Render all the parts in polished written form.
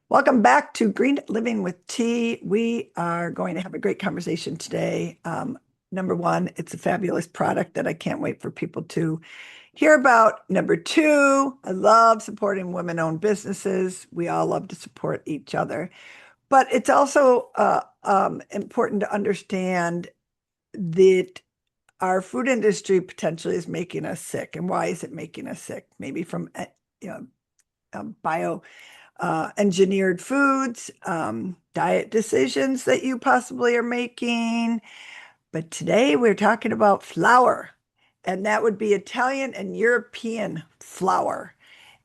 Welcome back to Green Living with Tea. We are going to have a great conversation today. Number one, it's a fabulous product that I can't wait for people to hear about. Number two, I love supporting women-owned businesses. We all love to support each other. But it's also important to understand that our food industry potentially is making us sick. And why is it making us sick? Maybe from you know, bio engineered foods, diet decisions that you possibly are making. But today we're talking about flour, and that would be Italian and European flour.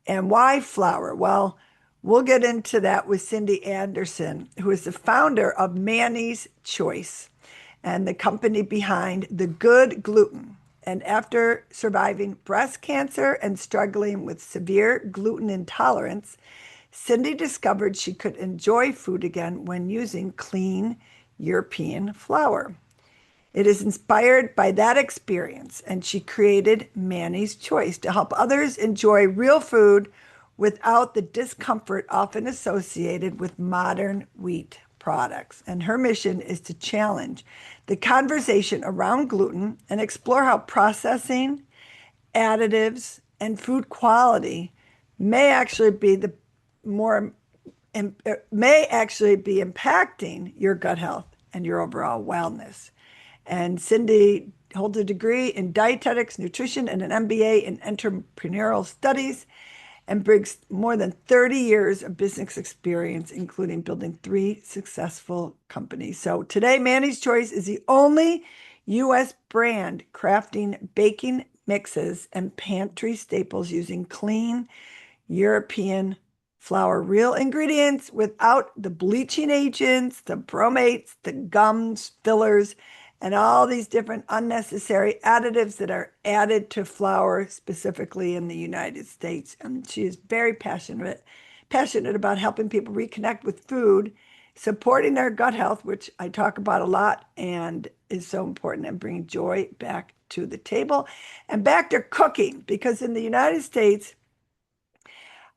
And why flour? Well, we'll get into that with Cindy Anderson, who is the founder of Manny's Choice and the company behind the Good Gluten. And after surviving breast cancer and struggling with severe gluten intolerance, Cindy discovered she could enjoy food again when using clean European flour. It is inspired by that experience, and she created Manny's Choice to help others enjoy real food without the discomfort often associated with modern wheat products. And her mission is to challenge the conversation around gluten and explore how processing, additives, and food quality may actually be the more may actually be impacting your gut health and your overall wellness. And Cindy holds a degree in dietetics, nutrition, and an MBA in entrepreneurial studies, and brings more than 30 years of business experience, including building 3 successful companies. So today, Manny's Choice is the only U.S. brand crafting baking mixes and pantry staples using clean European flour, real ingredients without the bleaching agents, the bromates, the gums, fillers, and all these different unnecessary additives that are added to flour, specifically in the United States. And she is very passionate about helping people reconnect with food, supporting their gut health, which I talk about a lot and is so important, and bringing joy back to the table and back to cooking. Because in the United States,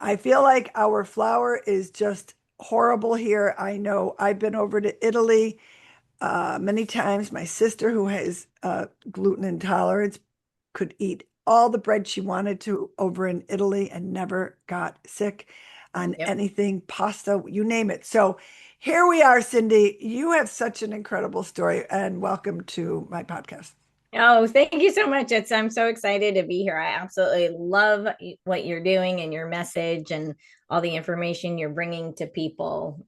I feel like our flour is just horrible here. I know I've been over to Italy many times. My sister, who has gluten intolerance, could eat all the bread she wanted to over in Italy and never got sick on Yep. anything, pasta, you name it. So here we are, Cindy. You have such an incredible story, and welcome to my podcast. Oh, thank you so much. I'm so excited to be here. I absolutely love what you're doing and your message and all the information you're bringing to people.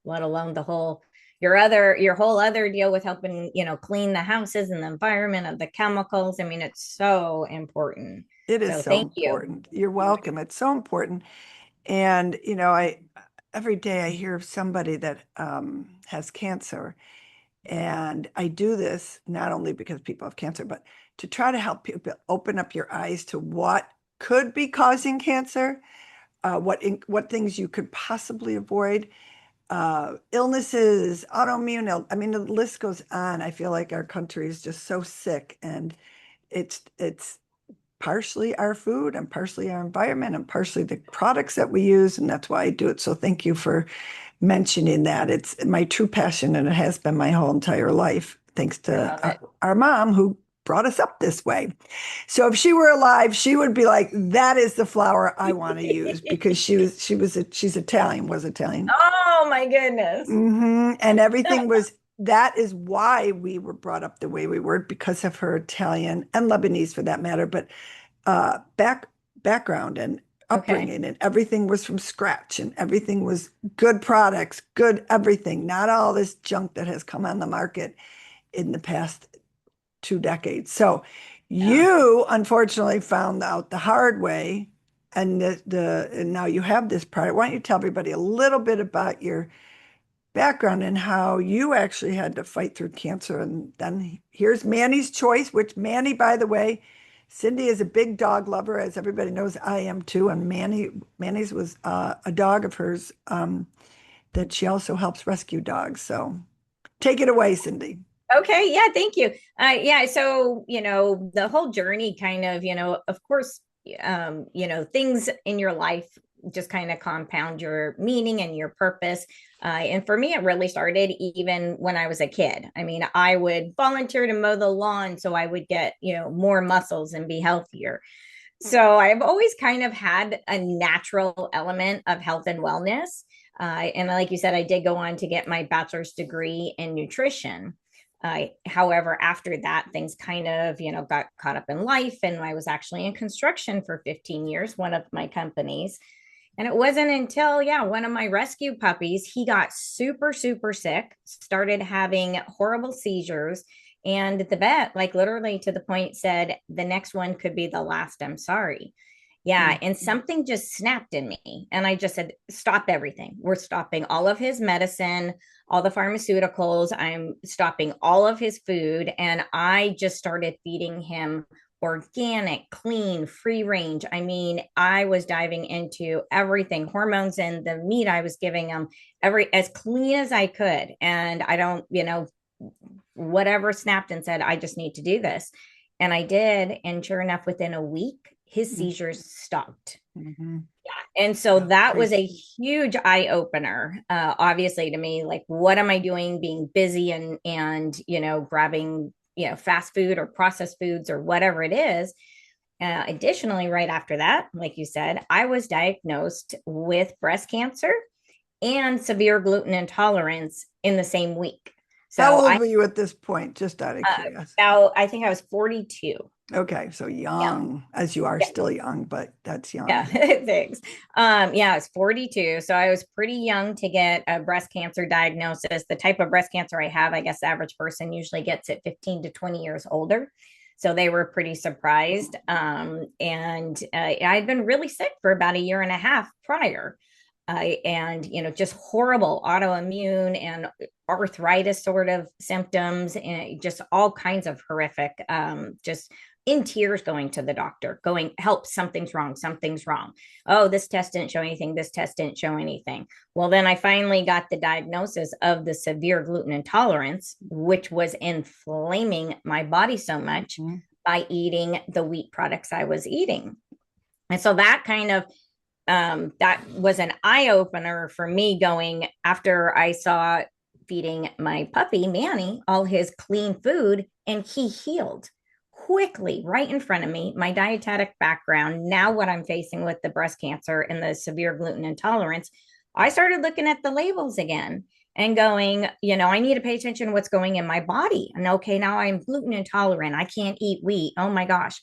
Let alone your whole other deal with helping, clean the houses and the environment of the chemicals. I mean, it's so important. It is So so thank you. important. You're welcome. It's so important. And, I every day I hear of somebody that has cancer. And I do this not only because people have cancer, but to try to help people open up your eyes to what could be causing cancer, what things you could possibly avoid, illnesses, I mean, the list goes on. I feel like our country is just so sick, and it's partially our food and partially our environment and partially the products that we use. And that's why I do it. So thank you for mentioning that. It's my true passion, and it has been my whole entire life, thanks I to love it. our mom who brought us up this way. So if she were alive, she would be like, that is the flour I want to use, because she's Italian, was Italian. Oh my goodness. And everything was, that is why we were brought up the way we were, because of her Italian and Lebanese for that matter, but background and Okay. upbringing, and everything was from scratch, and everything was good products, good everything, not all this junk that has come on the market in the past 2 decades. So Yeah. you unfortunately found out the hard way, and and now you have this product. Why don't you tell everybody a little bit about your background and how you actually had to fight through cancer? And then here's Manny's Choice, which Manny, by the way, Cindy is a big dog lover, as everybody knows. I am too. And Manny's was a dog of hers that she also helps rescue dogs. So take it away, Cindy. Okay, yeah, thank you. Yeah, so the whole journey kind of, of course, things in your life just kind of compound your meaning and your purpose. And for me, it really started even when I was a kid. I mean, I would volunteer to mow the lawn so I would get, more muscles and be healthier. So I've always kind of had a natural element of health and wellness. And like you said, I did go on to get my bachelor's degree in nutrition. However, after that, things kind of, got caught up in life. And I was actually in construction for 15 years, one of my companies. And it wasn't until, yeah, one of my rescue puppies, he got super, super sick, started having horrible seizures. And the vet, like literally to the point, said, the next one could be the last. I'm sorry. Yeah. Mm. And something just snapped in me. And I just said, stop everything. We're stopping all of his medicine, all the pharmaceuticals. I'm stopping all of his food. And I just started feeding him organic, clean, free range. I mean, I was diving into everything, hormones and the meat I was giving them, every as clean as I could. And I don't, whatever snapped and said, I just need to do this. And I did. And sure enough, within a week, his seizures stopped. Mm-hmm. And so Oh, that was praise. a huge eye opener, obviously to me, like, what am I doing being busy and, grabbing, fast food or processed foods or whatever it is. Additionally, right after that, like you said, I was diagnosed with breast cancer and severe gluten intolerance in the same week. How So old were you at this point? Just out of curiosity. I think I was 42. Okay, so Yeah. young, as you are Yeah. still young, but that's Yeah, young. thanks. Yeah, I was 42. So I was pretty young to get a breast cancer diagnosis. The type of breast cancer I have, I guess the average person usually gets it 15 to 20 years older. So they were pretty surprised. And I'd been really sick for about a year and a half prior. And, just horrible autoimmune and arthritis sort of symptoms and just all kinds of horrific, just in tears going to the doctor, going, help, something's wrong, something's wrong. Oh, this test didn't show anything. This test didn't show anything. Well, then I finally got the diagnosis of the severe gluten intolerance, which was inflaming my body so much Mhm. by eating the wheat products I was eating. And so that kind of that was an eye opener for me going after I saw feeding my puppy Manny all his clean food and he healed quickly right in front of me. My dietetic background, now what I'm facing with the breast cancer and the severe gluten intolerance, I started looking at the labels again and going, I need to pay attention to what's going in my body. And okay, now I'm gluten intolerant. I can't eat wheat. Oh my gosh.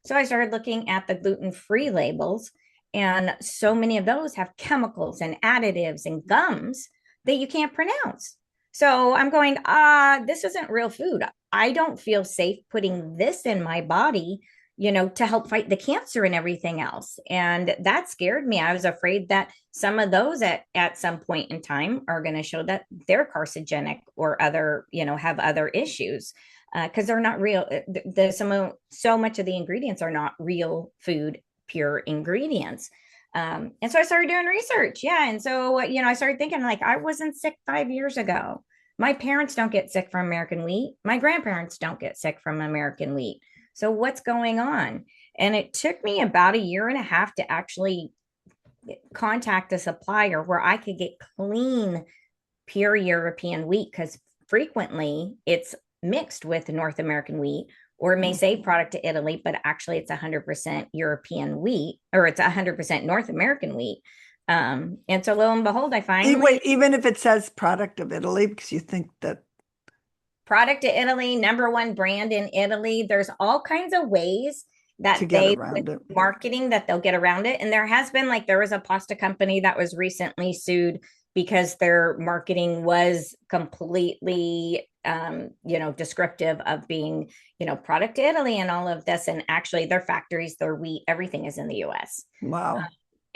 So I started looking at the gluten free labels. And so many of those have chemicals and additives and gums that you can't pronounce. So I'm going, this isn't real food. I don't feel safe putting this in my body, to help fight the cancer and everything else. And that scared me. I was afraid that some of those at some point in time are going to show that they're carcinogenic or other, have other issues because they're not real. So much of the ingredients are not real food, pure ingredients. And so I started doing research. Yeah. And so, I started thinking like, I wasn't sick 5 years ago. My parents don't get sick from American wheat. My grandparents don't get sick from American wheat. So what's going on? And it took me about a year and a half to actually contact a supplier where I could get clean, pure European wheat because frequently it's mixed with North American wheat, or it may say product to Italy, but actually it's 100% European wheat, or it's 100% North American wheat. And so lo and behold, I finally Wait, even if it says product of Italy, because you think that product to Italy, number one brand in Italy. There's all kinds of ways to that get they with around it. marketing that they'll get around it. And there has been there was a pasta company that was recently sued because their marketing was completely descriptive of being, product to Italy and all of this. And actually their factories, their wheat, everything is in the US. Wow.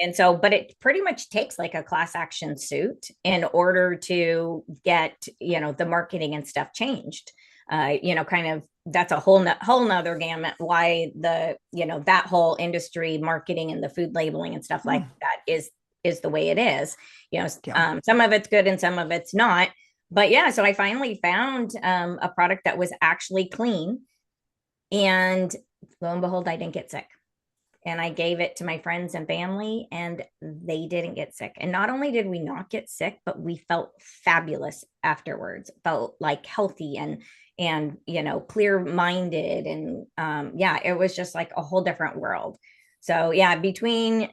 And so, but it pretty much takes like a class action suit in order to get, the marketing and stuff changed. Kind of that's a whole nother gamut why that whole industry marketing and the food labeling and stuff like that is the way it is. Yeah. Some of it's good and some of it's not. But yeah, so I finally found a product that was actually clean, and lo and behold, I didn't get sick. and I gave it to my friends and family, and they didn't get sick. And not only did we not get sick, but we felt fabulous afterwards, felt like healthy and clear minded. And yeah, it was just like a whole different world. So yeah, between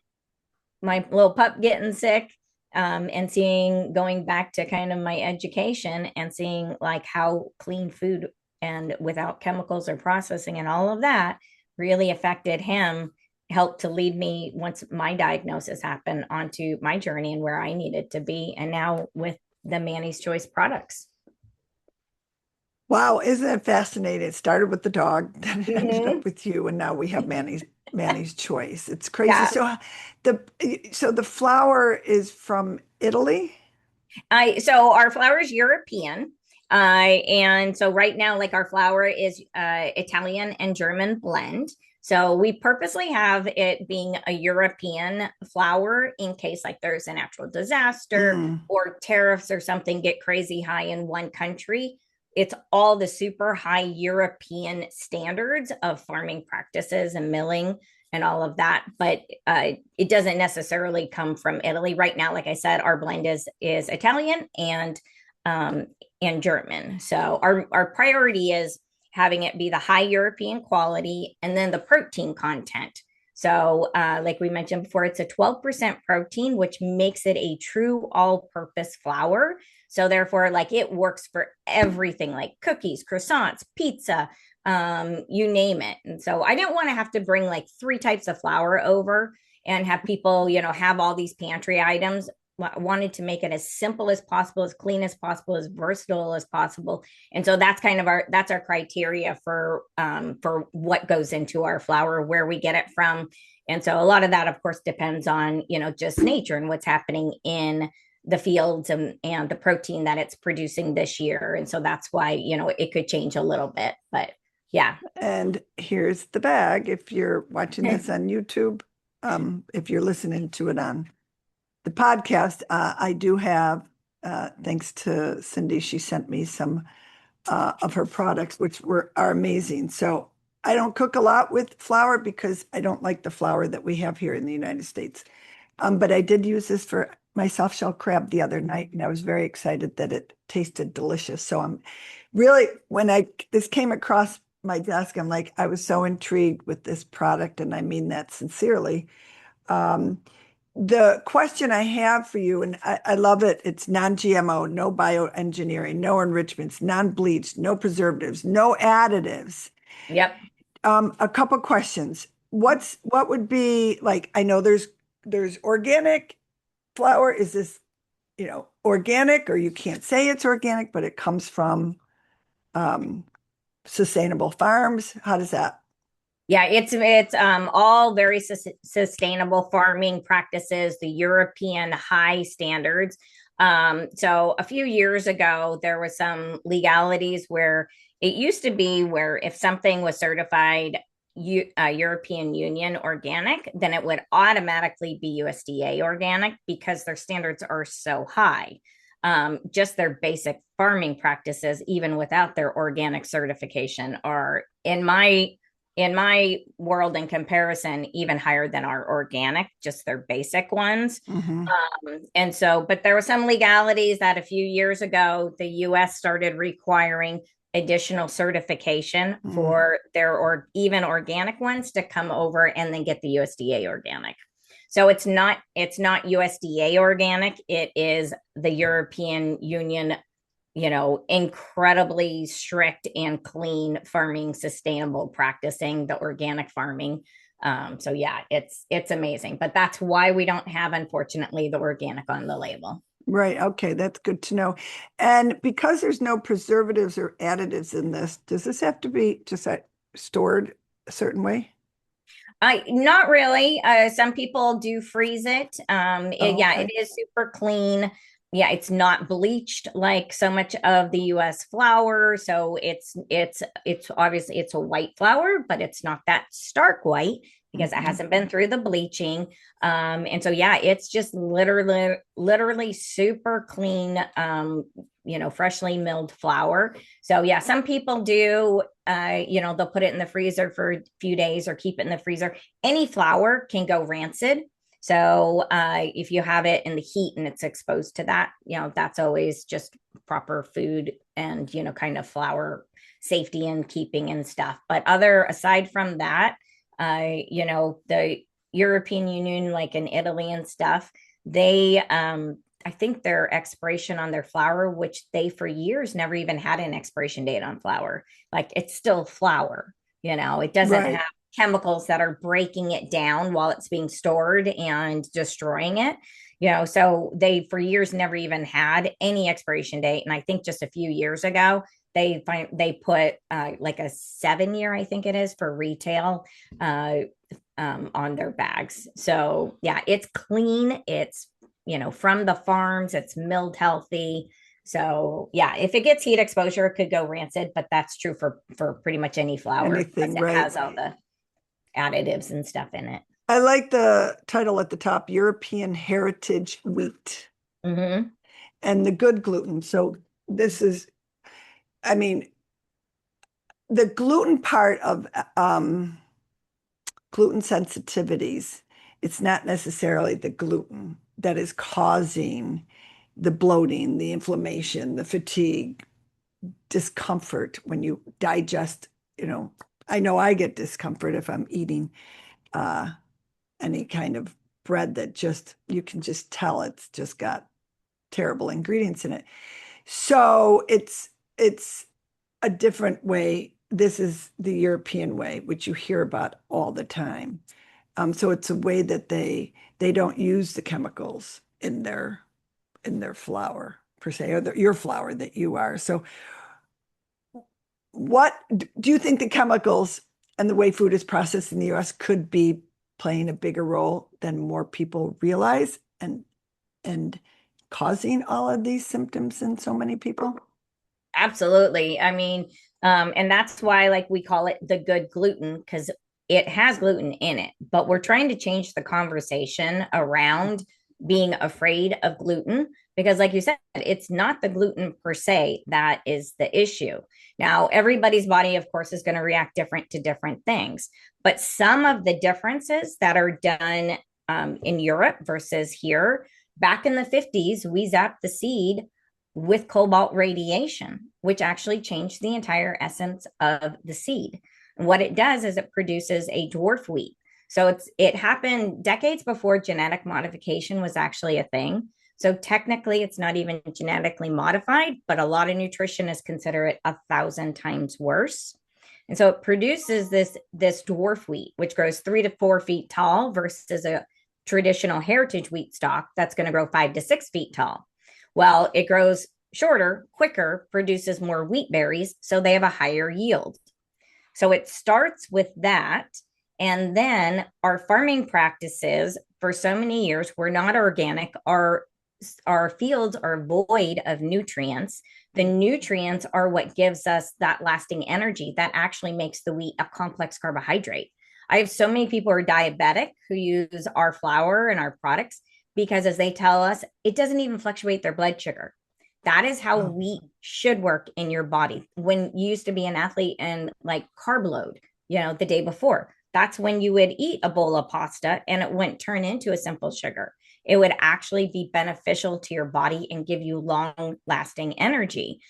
my little pup getting sick, and seeing, going back to kind of my education and seeing like how clean food and without chemicals or processing and all of that really affected him, helped to lead me, once my diagnosis happened, onto my journey and where I needed to be. And now with the Manny's Choice products. Wow, isn't it fascinating? It started with the dog, then it ended up Mm-hmm. with you, and now we have Manny's Choice. It's crazy. Yeah. So the flour is from Italy? So our flour is European. And so right now, like our flour is Italian and German blend. So we purposely have it being a European flour in case like there's a natural disaster Mm. or tariffs or something get crazy high in one country. It's all the super high European standards of farming practices and milling and all of that. But it doesn't necessarily come from Italy right now. Like I said, our blend is Italian um, and German. So our priority is having it be the high European quality and then the protein content. So, like we mentioned before, it's a 12% protein, which makes it a true all purpose flour. So, therefore, like it works for everything like cookies, croissants, pizza, you name it. And so I didn't want to have to bring like three types of flour over and have people, have all these pantry items. I wanted to make it as simple as possible, as clean as possible, as versatile as possible. And so that's kind of our criteria for what goes into our flour, where we get it from. And so a lot of that, of course, depends on, just nature and what's happening in the fields and the protein that it's producing this year. And so that's why, it could change a little bit. But yeah. And here's the bag. If you're watching this on YouTube, if you're listening to it on the podcast, I do have, thanks to Cindy, she sent me some of her products, which are amazing. So I don't cook a lot with flour because I don't like the flour that we have here in the United States. But I did use this for my soft shell crab the other night, and I was very excited that it tasted delicious. So I'm really, when this came across my desk, I'm like, I was so intrigued with this product, and I mean that sincerely. Um, the question I have for you, and I love it, it's non-GMO, no bioengineering, no enrichments, non-bleached, no preservatives, no additives. Yep. A couple questions. What would be like, I know there's organic flour. Is this, organic, or you can't say it's organic, but it comes from um, sustainable farms? How does that? Yeah, it's all very sustainable farming practices, the European high standards. So a few years ago, there was some legalities where it used to be where if something was certified European Union organic, then it would automatically be USDA organic because their standards are so high. Just their basic farming practices, even without their organic certification, are in my world in comparison even higher than our organic, just their basic ones. Hmm. And so, but there were some legalities that a few years ago the US started requiring additional certification Mm. for their or even organic ones to come over and then get the USDA organic. So it's not USDA organic, it is the European Union, incredibly strict and clean farming, sustainable practicing the organic farming. So yeah, it's amazing, but that's why we don't have, unfortunately, the organic on the label. Right. Okay. That's good to know. And because there's no preservatives or additives in this, does this have to be just stored a certain way? Not really. Some people do freeze it. Oh, Yeah, it okay. is super clean. Yeah, it's not bleached like so much of the US flour. So it's obviously it's a white flour, but it's not that stark white. because it Mhm. hasn't been through the bleaching. And so, yeah, it's just literally super clean, freshly milled flour. So, yeah, some people do, they'll put it in the freezer for a few days or keep it in the freezer. Any flour can go rancid. So, if you have it in the heat and it's exposed to that, that's always just proper food and, kind of flour safety and keeping and stuff. But aside from that, the European Union, like in Italy and stuff, they, I think their expiration on their flour, which they for years never even had an expiration date on flour, like it's still flour, it doesn't Right. have chemicals that are breaking it down while it's being stored and destroying it. So they for years never even had any expiration date. And I think just a few years ago, they put like a 7 year, I think it is, for retail uh, on their bags. So yeah, it's clean. It's from the farms. It's milled healthy. So yeah, if it gets heat exposure, it could go rancid, but that's true for pretty much any flour because Anything, it right? has all the additives and stuff in it. I like the title at the top, European Heritage Wheat Mm-hmm. and the Good Gluten. So this is, I mean, the gluten part of gluten sensitivities, it's not necessarily the gluten that is causing the bloating, the inflammation, the fatigue, discomfort when you digest, you know. I know I get discomfort if I'm eating uh, any kind of bread that just, you can just tell it's just got terrible ingredients in it. So it's a different way. This is the European way, which you hear about all the time. So it's a way that they don't use the chemicals in their flour per se, or your flour that you are. So what do you think the chemicals and the way food is processed in the US could be playing a bigger role than more people realize and causing all of these symptoms in so many people? Absolutely. I mean, and that's why like we call it the good gluten because it has gluten in it, but we're trying to change the conversation around being afraid of gluten because like you said, it's not the gluten per se that is the issue. Now, everybody's body, of course, is going to react different to different things, but some of the differences that are done in Europe versus here, back in the 50s, we zapped the seed with cobalt radiation, which actually changed the entire essence of the seed. And what it does is it produces a dwarf wheat. So it happened decades before genetic modification was actually a thing. So technically, it's not even genetically modified, but a lot of nutritionists consider it 1,000 times worse. And so it produces this dwarf wheat, which grows 3 to 4 feet tall versus a traditional heritage wheat stalk that's going to grow 5 to 6 feet tall. Well, it grows shorter, quicker, produces more wheat berries, so they have a higher yield. So it starts with that. And then our farming practices for so many years were not organic. Our fields are void of nutrients. The nutrients are what gives us that lasting energy that actually makes the wheat a complex carbohydrate. I have so many people who are diabetic who use our flour and our products because, as they tell us, it doesn't even fluctuate their blood sugar. That is how Oh, wheat should work in your body. When you used to be an athlete and like carb load, the day before, that's when you would eat a bowl of pasta and it wouldn't turn into a simple sugar. It would actually be beneficial to your body and give you long lasting energy.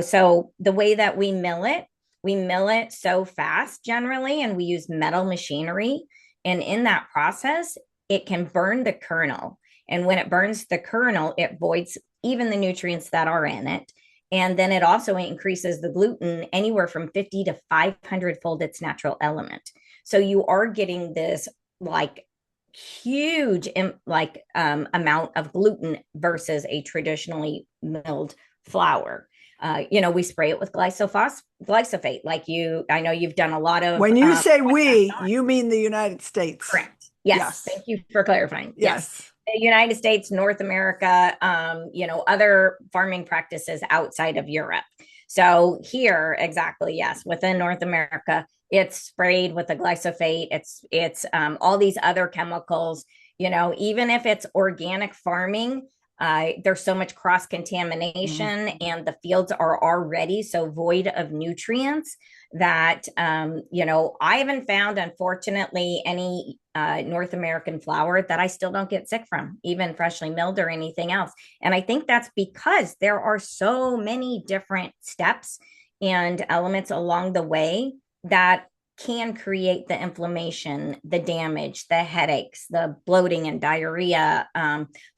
So the way that we mill it so fast generally, and we use metal machinery. And in that process, it can burn the kernel. And when it burns the kernel, it voids even the nutrients that are in it. And then it also increases the gluten anywhere from 50 to 500 fold its natural element. So you are getting this like huge amount of gluten versus a traditionally milled flour. We spray it with glyphosate. Like I know you've done a lot of when you say we, you mean the United States. correct. Yes, Yes. thank you for clarifying. Yes, Yes. the United States, North America, other farming practices outside of Europe. So here, exactly, yes, within North America, it's sprayed with the glyphosate. It's all these other chemicals. Even if it's organic farming, there's so much cross Mm. contamination, and the fields are already so void of nutrients that I haven't found, unfortunately, any North American flour that I still don't get sick from, even freshly milled or anything else. And I think that's because there are so many different steps and elements along the way that can create the inflammation, the damage, the headaches, the bloating and diarrhea,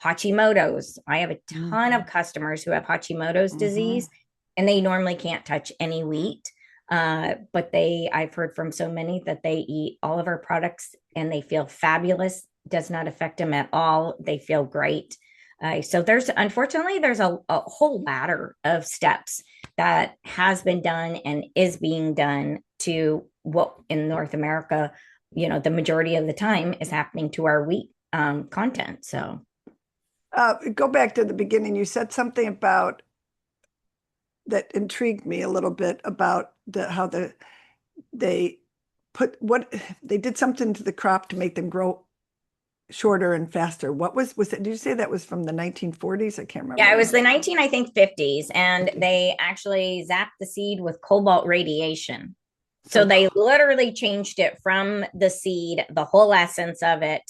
Hashimoto's. I have a ton Mhm. of customers who have Hashimoto's Mhm. disease, and they normally can't touch any wheat. But I've heard from so many that they eat all of our products and they feel fabulous. Does not affect them at all. They feel great. So unfortunately, there's a whole ladder of steps that has been done and is being done to what in North America, the majority of the time is happening to our wheat content. So Go back to the beginning. You said something about that intrigued me a little bit about how they put what they did something to the crop to make them grow shorter and faster. What was it? Did you say that was from the 1940s? I can't remember yeah, it was now. the 19, I think, 50s, and 50s. they actually zapped the seed with cobalt radiation. So So they literally changed it from the seed, the whole essence of it,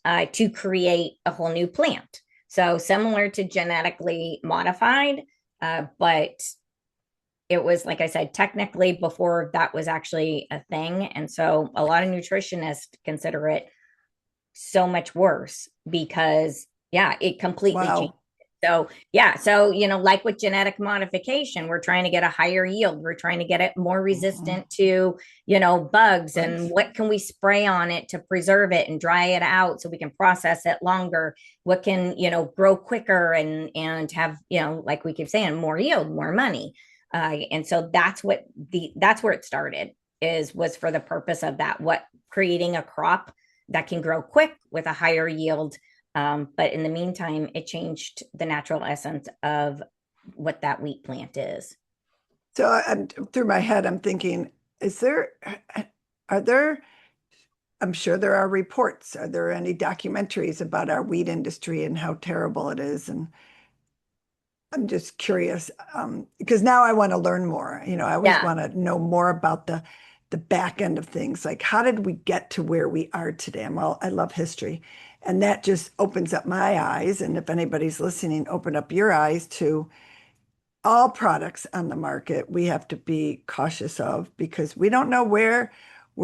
to create a whole new plant. So similar to genetically modified, but it was, like I said, technically before that was actually a thing. And so a lot of nutritionists consider it so much worse because, yeah, it completely changed. wow. So, yeah. So, like with genetic modification, we're trying to get a higher yield. We're trying to get it more Mhm. resistant to, bugs. And Bugs. what can we spray on it to preserve it and dry it out so we can process it longer? What can, grow quicker and have, like we keep saying, more yield, more money. And so that's where it started was for the purpose of that, what creating a crop that can grow quick with a higher yield. But in the meantime, it changed the natural essence of what that wheat plant is. So I'm through my head, I'm thinking, is there, are there, I'm sure there are reports. Are there any documentaries about our wheat industry and how terrible it is? And I'm just curious, because now I want to learn more. I always Yeah. want to know more about the back end of things. Like, how did we get to where we are today? I love history, and that just opens up my eyes. And if anybody's listening, open up your eyes to all products on the market we have to be cautious of because we don't know where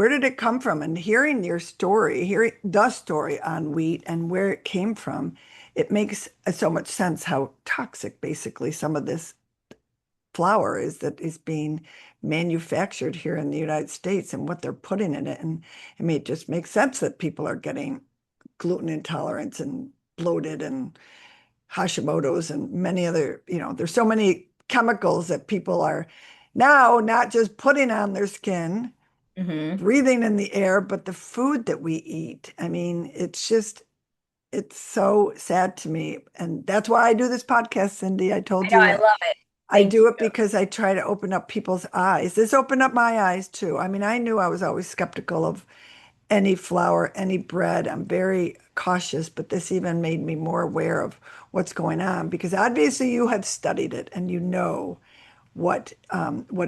did it come from. And hearing your story, hearing the story on wheat and where it came from, it makes so much sense how toxic basically some of this flour is that is being manufactured here in the United States and what they're putting in it. And I mean, it just makes sense that people are getting gluten intolerance and bloated and Hashimoto's and many other, there's so many chemicals that people are now not just putting on their skin, Mm-hmm. breathing in the air, but the food that we eat. I mean, it's so sad to me. And that's why I do this podcast, Cindy. I I told know. you I love it. I Thank you. do it because I try to open up people's eyes. This opened up my eyes too. I mean, I knew I was always skeptical of any flour, any bread. I'm very cautious, but this even made me more aware of what's going on because obviously you have studied it and you know what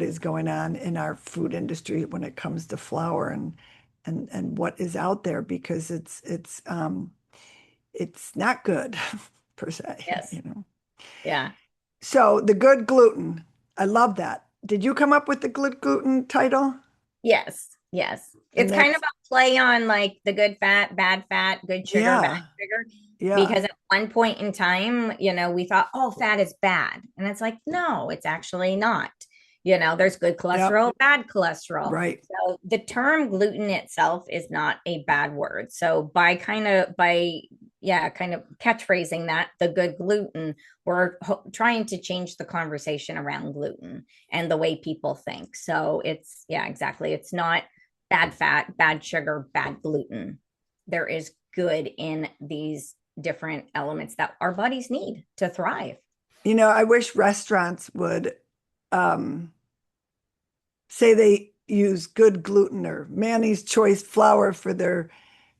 is going on in our food industry when it comes to flour and what is out there because it's not good per Yes. se. Yeah. So the good gluten, I love that. Did you come up with the good gluten title? Yes. Yes. It's And kind of that's a play on like the good fat, good sugar, bad yeah, sugar. yeah, Because at one point in time, we thought, oh, fat is bad. And it's like, no, it's actually not. There's good yep, cholesterol, bad cholesterol. right. So the term gluten itself is not a bad word. So yeah, kind of catchphrasing that, the good gluten, we're trying to change the conversation around gluten and the way people think. So yeah, exactly. It's not bad fat, bad sugar, bad gluten. There is good in these different elements that our bodies need to thrive. I wish restaurants would um, say they use Good Gluten or Manny's Choice flour for their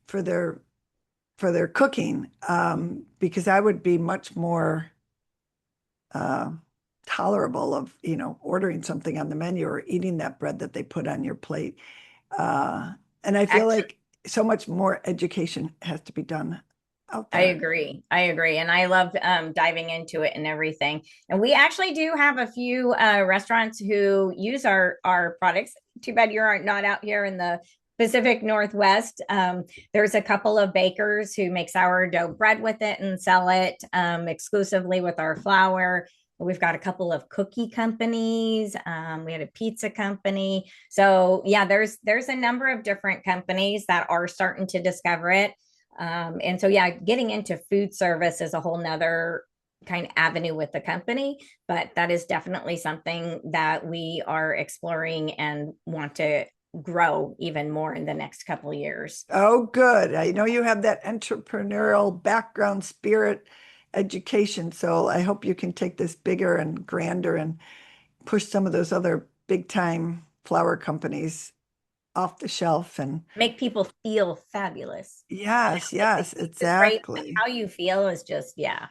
for their cooking, because I would be much more uh, tolerable of, ordering something on the menu or eating that bread that they put on your plate. Uh, and I feel Actually, like so much more education has to be done out I there. agree. I agree. And I love diving into it and everything. And we actually do have a few restaurants who use our products. Too bad you're not out here in the Pacific Northwest. There's a couple of bakers who make sourdough bread with it and sell it exclusively with our flour. We've got a couple of cookie companies. We had a pizza company. So yeah, there's a number of different companies that are starting to discover it. And so, yeah, getting into food service is a whole nother kind of avenue with the company, but that is definitely something that we are exploring and want to grow even more in the next couple of years. Oh, good. I know you have that entrepreneurial background, spirit, education. So I hope you can take this bigger and grander and push some of those other big time flour companies off the shelf. And Make people feel fabulous. yes, Like yes, the taste is great, but exactly. how you feel is just, yeah.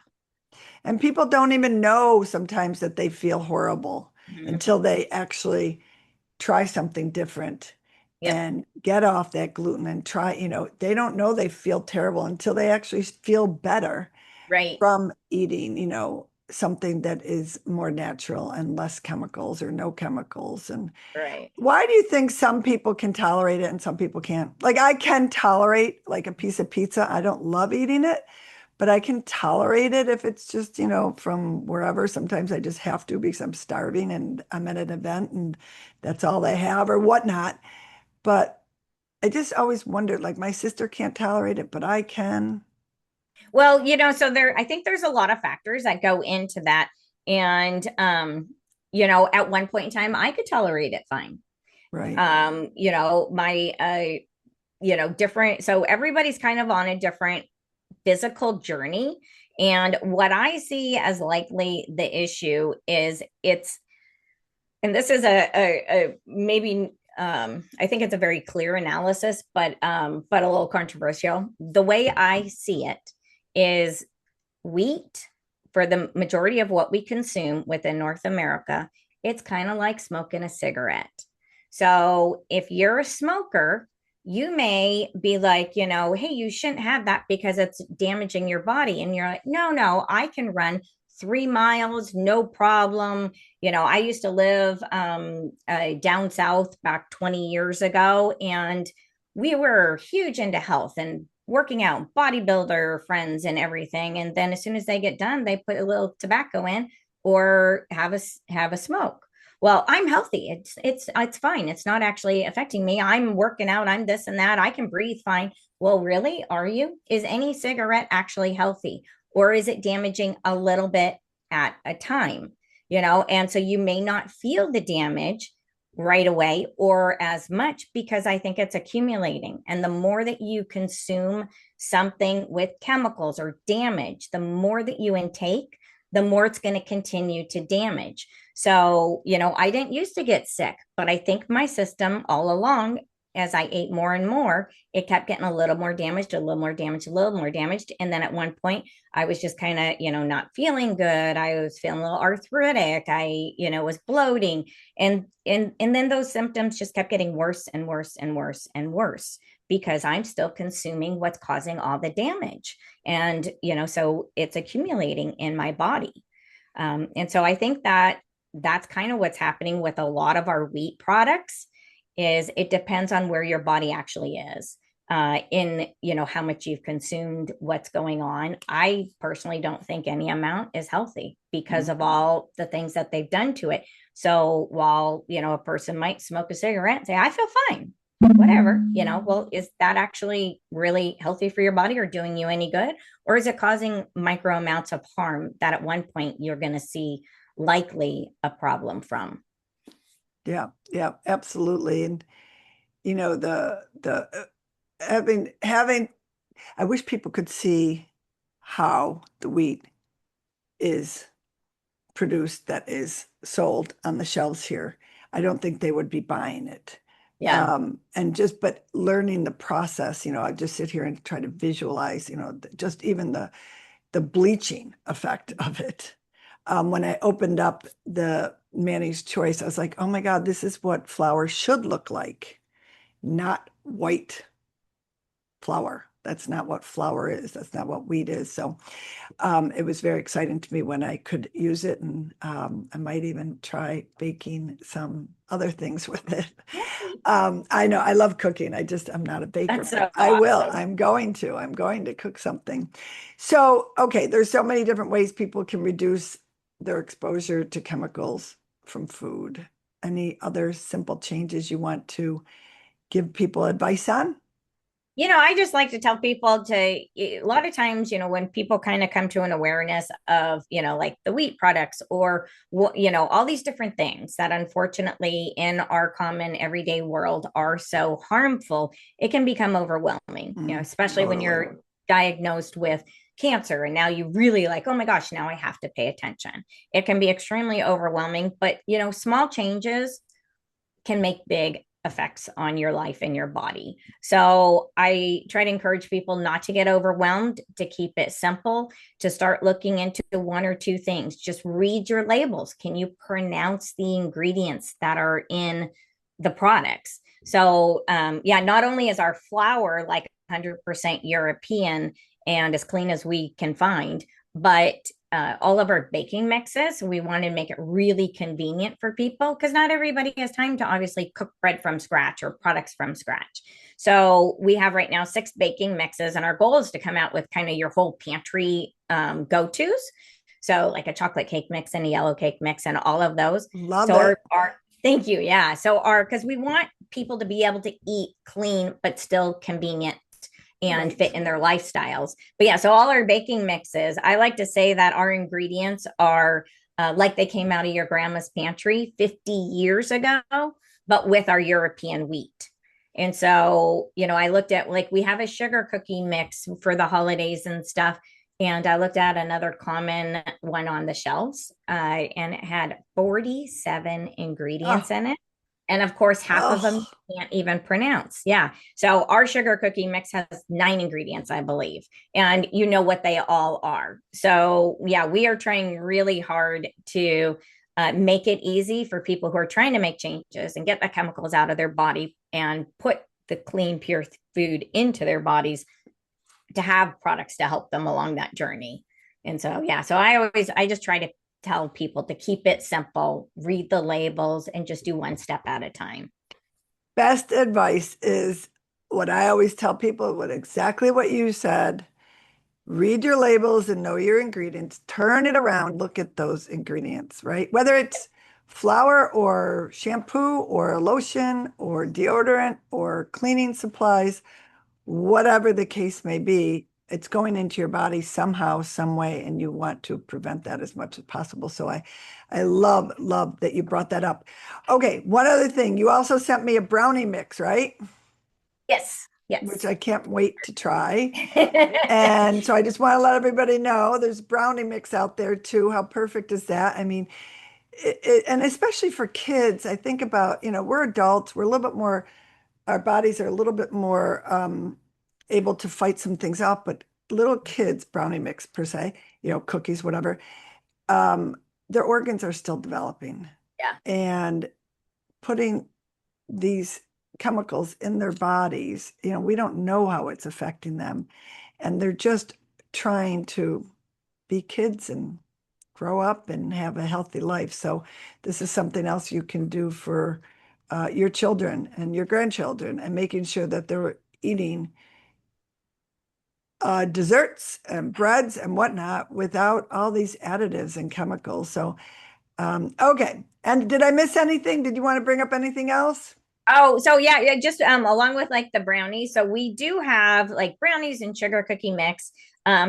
And people don't even know sometimes that they feel horrible Mhm. until they actually try something different Yep. and get off that gluten and try, they don't know they feel terrible until they actually feel better Right. from eating, something that is more natural and less chemicals or no chemicals. And Right. why do you think some people can tolerate it and some people can't? Like I can tolerate like a piece of pizza. I don't love eating it, but I can tolerate it if it's just, from wherever. Sometimes I just have to because I'm starving and I'm at an event and that's all they have or whatnot. But I just always wondered, like my sister can't tolerate it, but I can. Well, so I think there's a lot of factors that go into that. And, at one point in time, I could tolerate it fine. Right. My, different, so everybody's kind of on a different physical journey. And what I see as likely the issue is and this is a maybe I think it's a very clear analysis, but a little controversial. The way I see it is wheat for the majority of what we consume within North America, it's kind of like smoking a cigarette. So if you're a smoker, you may be like, hey, you shouldn't have that because it's damaging your body. And you're like, no, I can run 3 miles, no problem. I used to live down south back 20 years ago, and we were huge into health and working out, bodybuilder friends and everything. And then as soon as they get done, they put a little tobacco in or have a smoke. Well, I'm healthy. It's fine. It's not actually affecting me. I'm working out. I'm this and that. I can breathe fine. Well, really, are you? Is any cigarette actually healthy, or is it damaging a little bit at a time? And so you may not feel the damage right away or as much because I think it's accumulating. And the more that you consume something with chemicals or damage, the more that you intake, the more it's going to continue to damage. So, I didn't used to get sick, but I think my system all along, as I ate more and more, it kept getting a little more damaged, a little more damaged, a little more damaged. And then at one point, I was just kind of, not feeling good. I was feeling a little arthritic. I, was bloating. And then those symptoms just kept getting worse and worse and worse and worse because I'm still consuming what's causing all the damage. And, so it's accumulating in my body. And so I think that that's kind of what's happening with a lot of our wheat products is it depends on where your body actually is in how much you've consumed, what's going on. I personally don't think any amount is healthy because of all the things that they've done to it. So while a person might smoke a cigarette and say I feel fine, whatever, well, is that actually really healthy for your body or doing you any good, or is it causing micro amounts of harm that at one point you're going to see likely a problem from? Yeah, yeah, absolutely. And the having I wish people could see how the wheat is produced that is sold on the shelves here, I don't think they would be buying it. Yeah. But learning the process, I just sit here and try to visualize, just even the bleaching effect of it. When I opened up the Manny's Choice, I was like, oh my God, this is what flour should look like, not white flour. That's not what flour is. That's not what wheat is. So it was very exciting to me when I could use it, and I might even try baking some other things with it. Yay. I know I love cooking. I'm not a baker, That's but so I will. awesome. I'm going to cook something. So, okay, there's so many different ways people can reduce their exposure to chemicals from food. Any other simple changes you want to give people advice on? I just like to tell people to, a lot of times, when people kind of come to an awareness of, like the wheat products or, all these different things that unfortunately in our common everyday world are so harmful, it can become overwhelming, especially when Totally. you're diagnosed with cancer and now you really like, oh my gosh, now I have to pay attention. It can be extremely overwhelming, but, small changes can make big effects on your life and your body. So I try to encourage people not to get overwhelmed, to keep it simple, to start looking into one or two things. Just read your labels. Can you pronounce the ingredients that are in the products? So, yeah, not only is our flour like 100% European and as clean as we can find, but all of our baking mixes, we want to make it really convenient for people because not everybody has time to obviously cook bread from scratch or products from scratch. So we have right now 6 baking mixes, and our goal is to come out with kind of your whole pantry go-tos. So like a chocolate cake mix and a yellow cake mix and all of those. Love So it. our thank you. Yeah. So because we want people to be able to eat clean but still convenient and Right. fit in their lifestyles. But yeah, so all our baking mixes, I like to say that our ingredients are like they came out of your grandma's pantry 50 years ago, but with our European wheat. And so, I looked at like we have a sugar cookie mix for the holidays and stuff. And I looked at another common one on the shelves, and it had 47 ingredients Oh, in it. And of course, half of them oh, you can't even pronounce. Yeah. So our sugar cookie mix has 9 ingredients, I believe. And you know what they all are. So, yeah, we are trying really hard to make it easy for people who are trying to make changes and get the chemicals out of their body and put the clean, pure food into their bodies to have products to help them along that journey. And so, yeah, so I just try to tell people to keep it simple, read the labels, and just do one step at a time. best advice is what I always tell people, exactly what you said. Read your labels and know your ingredients. Turn it around, look at those ingredients, right? Whether it's flour or shampoo or lotion or deodorant or cleaning supplies, whatever the case may be, it's going into your body somehow, some way, and you want to prevent that as much as possible. So I love that you brought that up. Okay, one other thing. You also sent me a brownie mix, right? Yes, Which yes. I can't wait to try. And so I just want to let everybody know there's brownie mix out there too. How perfect is that? I mean, and especially for kids, I think about, we're adults, we're a little bit more, our bodies are a little bit more able to fight some things off, but little kids, brownie mix per se, cookies, whatever, um, their organs are still developing. Yeah. And putting these chemicals in their bodies, we don't know how it's affecting them. And they're just trying to be kids and grow up and have a healthy life. So this is something else you can do for your children and your grandchildren, and making sure that they're eating desserts and breads and whatnot without all these additives and chemicals. So, okay. And did I miss anything? Did you want to bring up anything else? Oh, so yeah, yeah, just along with like the brownies. So we do have like brownies and sugar cookie mix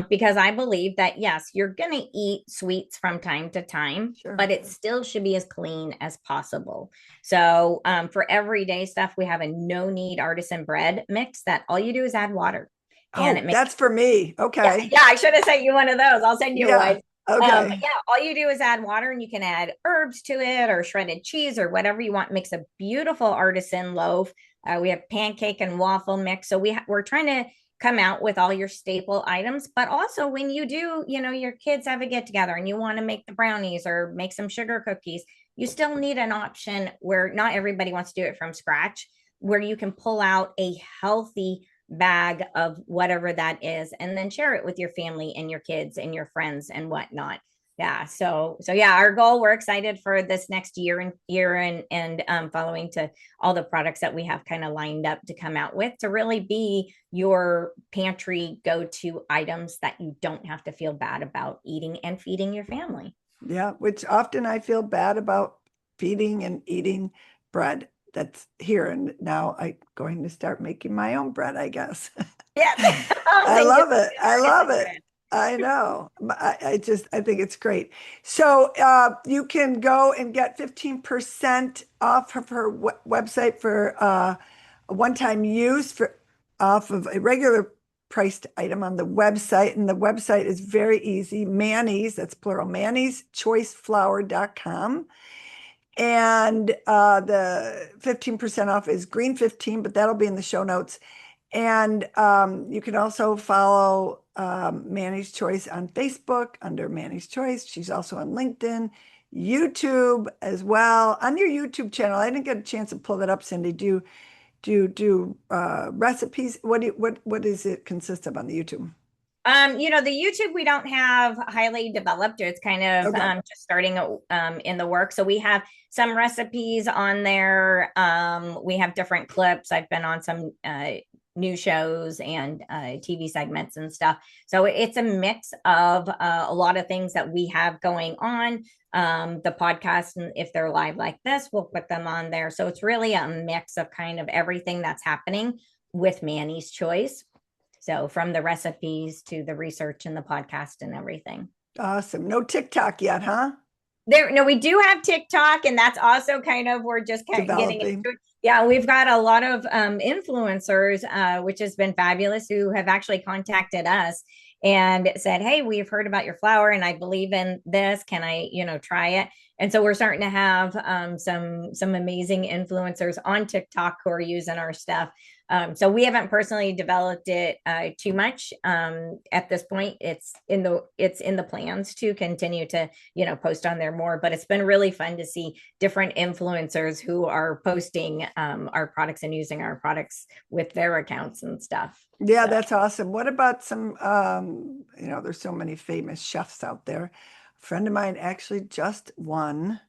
because I believe that yes, you're gonna eat sweets from time to time, Sure. but it still should be as clean as possible. So for everyday stuff, we have a no knead artisan bread mix that all you do is add water and it Oh, makes that's for me. yeah, Okay. yeah, I should have sent you one of those. I'll send you Yeah. one. Okay. Yeah, all you do is add water and you can add herbs to it or shredded cheese or whatever you want. Makes a beautiful artisan loaf. We have pancake and waffle mix. So we're trying to come out with all your staple items. But also when you do, your kids have a get together and you want to make the brownies or make some sugar cookies, you still need an option where not everybody wants to do it from scratch, where you can pull out a healthy bag of whatever that is and then share it with your family and your kids and your friends and whatnot. Yeah, so yeah, our goal, we're excited for this next year and following to all the products that we have kind of lined up to come out with to really be your pantry go-to items that you don't have to feel bad about eating and feeding your family. Yeah, which often I feel bad about feeding and eating bread that's here. And now I'm going to start making my own bread, I guess. Yeah. Oh, I thank you. love it. I love Artisan it. bread. I know. I think it's great. So you can go and get 15% off of her website for a one-time use for off of a regular priced item on the website. And the website is very easy. Manny's, that's plural, Manny's choiceflour.com. And the 15% off is green 15, but that'll be in the show notes. And you can also follow Manny's Choice on Facebook under Manny's Choice. She's also on LinkedIn, YouTube as well. On your YouTube channel, I didn't get a chance to pull that up, Cindy. Do recipes? What does it consist of on the YouTube? The YouTube we don't have highly developed. It's kind of Okay. just starting in the work. So we have some recipes on there. We have different clips. I've been on some new shows and TV segments and stuff. So it's a mix of a lot of things that we have going on. The podcast, and if they're live like this, we'll put them on there. So it's really a mix of kind of everything that's happening with Manny's Choice. So from the recipes to the research and the podcast and everything. Awesome. No TikTok yet, huh? There, no, we do have TikTok, and that's also kind of we're just kind of getting Developing. into it. Yeah, we've got a lot of influencers, which has been fabulous, who have actually contacted us and said, "Hey, we've heard about your flour, and I believe in this. Can I, try it?" And so we're starting to have some amazing influencers on TikTok who are using our stuff. So we haven't personally developed it too much at this point. It's in the plans to continue to post on there more, but it's been really fun to see different influencers who are posting our products and using our products with their accounts and stuff. Yeah, So that's awesome. What about some, there's so many famous chefs out there. A friend of mine actually just won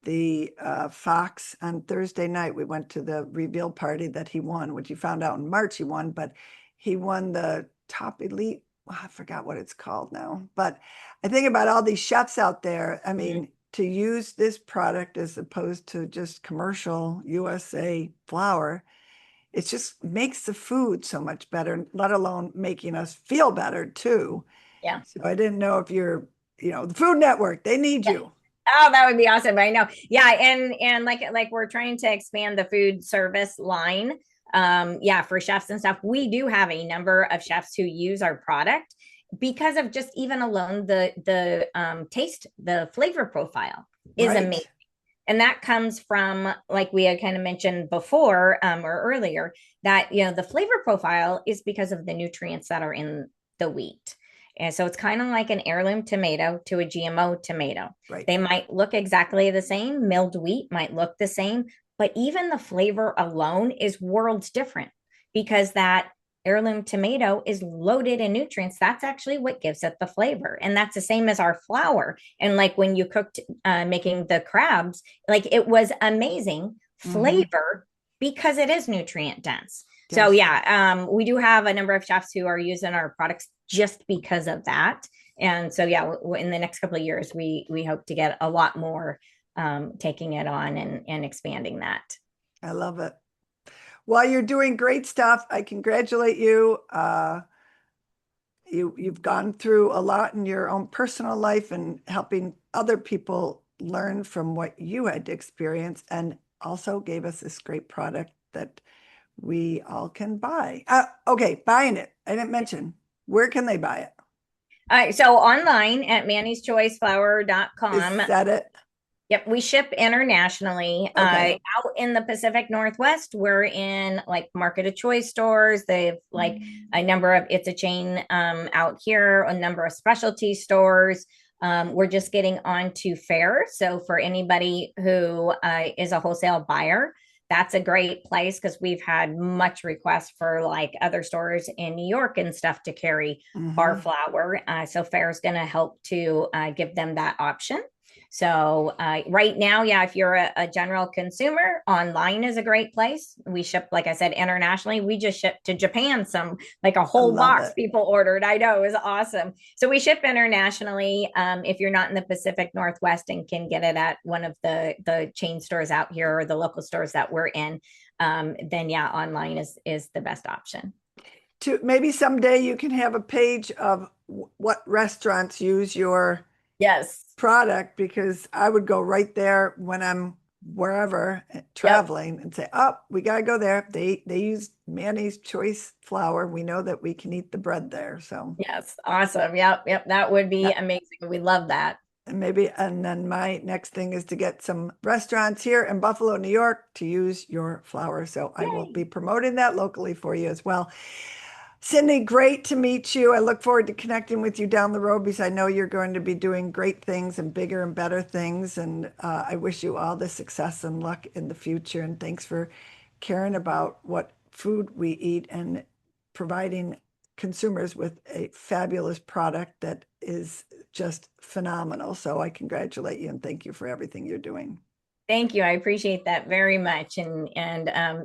the Fox on Thursday night. We went to the reveal party that he won, which he found out in March he won, but he won the top elite. I forgot what it's called now. But I think about all these chefs out there. I mhm. mean, to use this product as opposed to just commercial USA flour, it just makes the food so much better, let alone making us feel better too. Yeah. So I didn't know if the Food Network, they need Yeah. you. Oh, that would be awesome. I know. Yeah, and like we're trying to expand the food service line. Yeah, for chefs and stuff. We do have a number of chefs who use our product because of just even alone the taste, the flavor profile is amazing. Right. And that comes from, like we had kind of mentioned before or earlier, that the flavor profile is because of the nutrients that are in the wheat. And so it's kind of like an heirloom tomato to a GMO tomato. Right. They might look exactly the same. Milled wheat might look the same, but even the flavor alone is worlds different because that heirloom tomato is loaded in nutrients. That's actually what gives it the flavor. And that's the same as our flour. And like when you cooked making the crabs, like it was amazing Hmm. flavor because it is nutrient dense. So Yes. yeah, we do have a number of chefs who are using our products just because of that. And so yeah, in the next couple of years, we hope to get a lot more taking it on and expanding that. I love it. Well, you're doing great stuff. I congratulate you. You've gone through a lot in your own personal life and helping other people learn from what you had to experience, and also gave us this great product that we all can buy. Okay, buying it. I didn't mention. Where can they buy it? So online at Is mannyschoiceflour.com. that it? Yep, we ship internationally. Okay. Out in the Pacific Northwest, we're in like Market of Choice stores. They've like a number of, it's a chain out here, a number of specialty stores. We're just getting onto fair. So for anybody who is a wholesale buyer, that's a great place because we've had much request for like other stores in New York and stuff to carry our Hmm. flour. So fair is going to help to give them that option. So right now, yeah, if you're a general consumer, online is a great place. We ship, like I said, internationally. We just shipped to Japan some, like a I whole love box it. people ordered. I know it was awesome. So we ship internationally. If you're not in the Pacific Northwest and can get it at one of the chain stores out here or the local stores that we're in, then yeah, online is the best option. To maybe someday you can have a page of what restaurants use your Yes. product, because I would go right there when I'm wherever Yep. traveling and say, "Oh, we gotta go there. They use Manny's choice flour. We know that we can eat the bread there." So Yes. Awesome. Yep. Yep. That would be yeah, amazing. We love that. and maybe, and then my next thing is to get some restaurants here in Buffalo, New York, to use your flour. So I will Yay. be promoting that locally for you as well. Cindy, great to meet you. I look forward to connecting with you down the road because I know you're going to be doing great things and bigger and better things. And I wish you all the success and luck in the future. And thanks for caring about what food we eat and providing consumers with a fabulous product that is just phenomenal. So I congratulate you and thank you for everything you're doing. Thank you. I appreciate that very much. And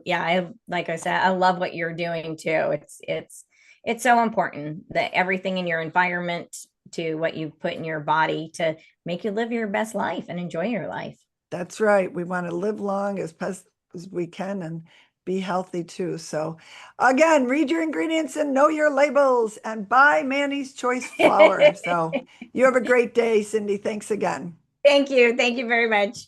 yeah, I like I said, I love what you're doing too. It's so important that everything in your environment to what you put in your body to make you live your best life and enjoy your life. That's right. We want to live long as we can and be healthy too. So, again, read your ingredients and know your labels and buy Manny's Choice flour. So, you have a great day, Cindy. Thanks again. Thank you. Thank you very much.